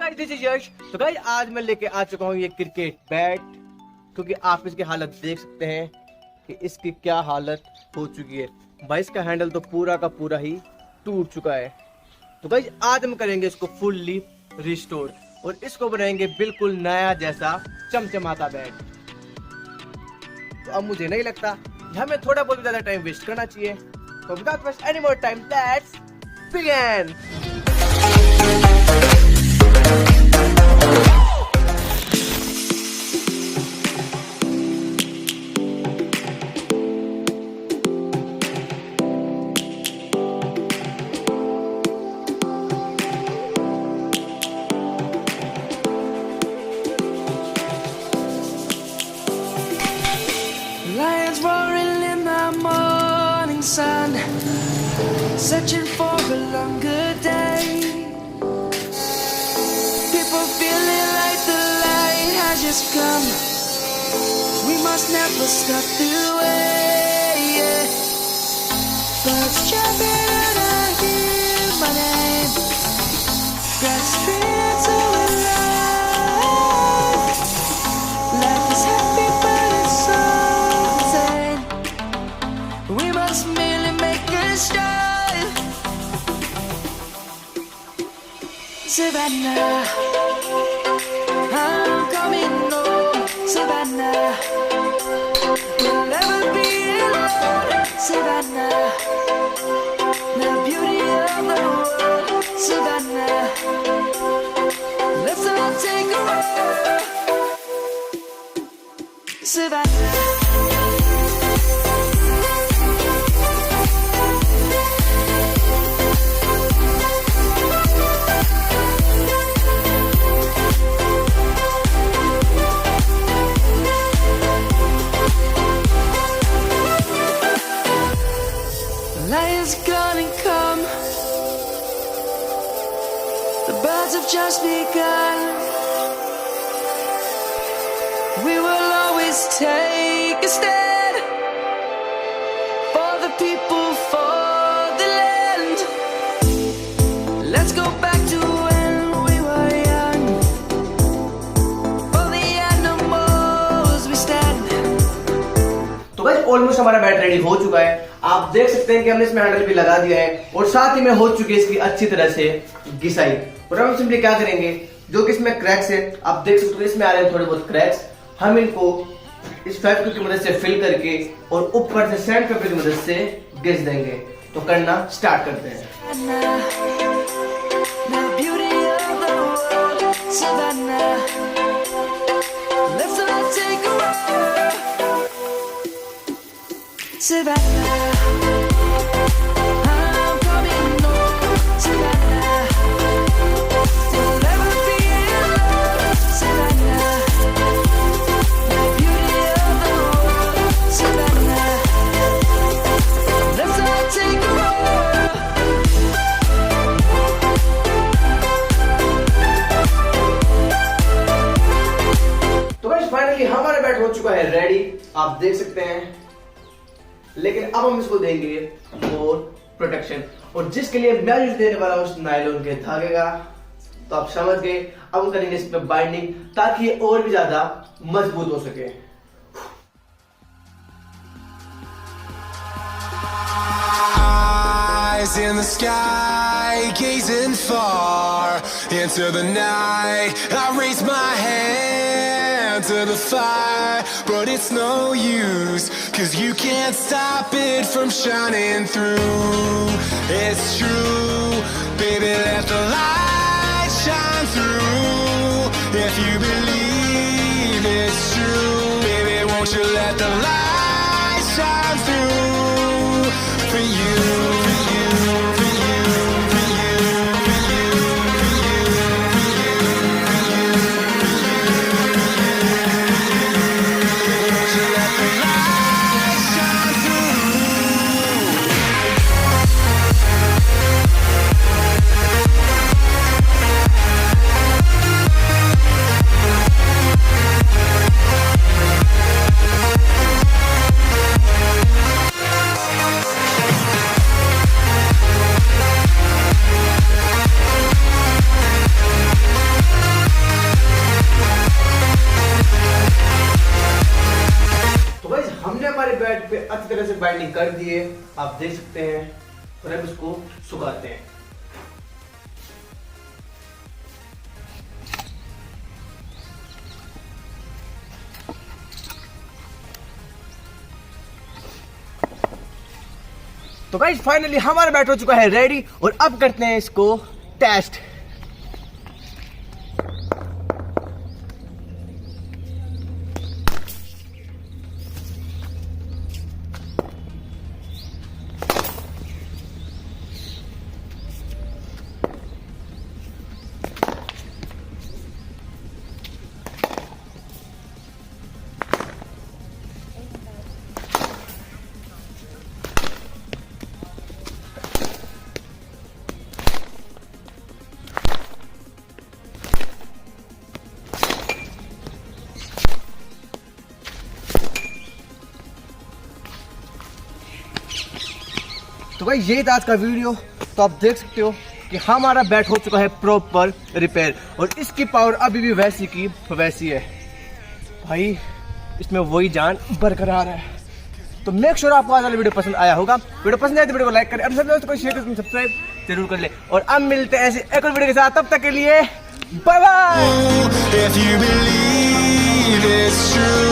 Guys this is यश। तो guys आज मैं लेके आ चुका हूँ ये क्रिकेट बैट, क्योंकि आप इसकी हालत देख सकते हैं कि इसकी क्या हालत हो चुकी है। भाई इसका हैंडल तो पूरा का पूरा ही टूट चुका है। तो गाइस आज हम करेंगे इसको फुल्ली रिस्टोर और इसको बनाएंगे बिल्कुल नया जैसा चमचमाता बैट। तो अब मुझे नहीं लगता कि हमें थोड़ा बहुत ज्यादा टाइम वेस्ट करना चाहिए। तो without waste any more time let's begin. Lions roaring in the morning sun, searching for a longer day. People feeling like the light has just come. We must never stop the way. Birds jumping and I hear my name. Grasping into life. Life is happy but it's so insane. We must merely make a start. Savannah, I'm coming home. Savannah, we'll never be alone. Savannah, the beauty of the world. Savannah, let's all take a walk. Savannah. Lion's gonna come. The birds have just begun. We will always take a stand for the people, for the land. Let's go back to when we were young. For the animals we stand. तो guys almost हमारा bat ready हो चुका है। आप देख सकते हैं कि हमने इसमें हैंडल भी लगा दिया है और साथ ही में हो चुकी है इसकी अच्छी तरह से घिसाई। और हम सिंपली क्या करेंगे, जो कि इसमें क्रैक्स है आप देख सकते हो, इसमें आ रहे हैं थोड़े बहुत क्रैक्स, हम इनको इस फेविक्विक की मदद से फिल करके और ऊपर से सैंड पेपर की मदद से घिस देंगे। तो करना स्टार्ट करते हैं। The beauty of the world, Savannah. Let's all take a walk. Savannah, I'm coming home. Savannah, we'll never be alone. Savannah, the beauty of the world. Savannah, let's all take a walk. तो guys finally हमारा bat हो चुका है ready, आप देख सकते हैं। लेकिन अब हम इसको देंगे मोर प्रोटेक्शन, और जिसके लिए मैं यूज देने वाला हूं उस नायलॉन के धागे का। तो आप समझ गए, अब हम करेंगे इस पे बाइंडिंग ताकि ये और भी ज्यादा मजबूत हो सके। Eyes in the sky, gazing far into the night. I raise my hand to the fire, but it's no use, 'cause you can't stop it from shining through. It's true, baby, let the light shine through. If you believe it's true, baby, won't you let the light shine through for you, for you, for you, for you, for you, for you, for you, for you, for you. Won't you let the light shine through? तरह से binding कर दिए, आप देख सकते हैं। और अब इसको सुखाते हैं। तो गाइस फाइनली हमारा बैट हो चुका है रेडी, और अब करते हैं इसको टेस्ट। तो भाई ये था आज का वीडियो। तो आप देख सकते हो कि हमारा बैट हो चुका है प्रॉपर रिपेयर, और इसकी पावर अभी भी वैसी की वैसी है भाई, इसमें वही जान बरकरार है। तो मेक श्योर आपको आज वाला वीडियो पसंद आया होगा। वीडियो पसंद आए तो वीडियो को लाइक करें, और सबसे शेयर करें, सब्सक्राइब जरूर कर ले। और अब मिलते हैं ऐसे एक और वीडियो के साथ, तब तक के लिए bye bye. If you believe it's true.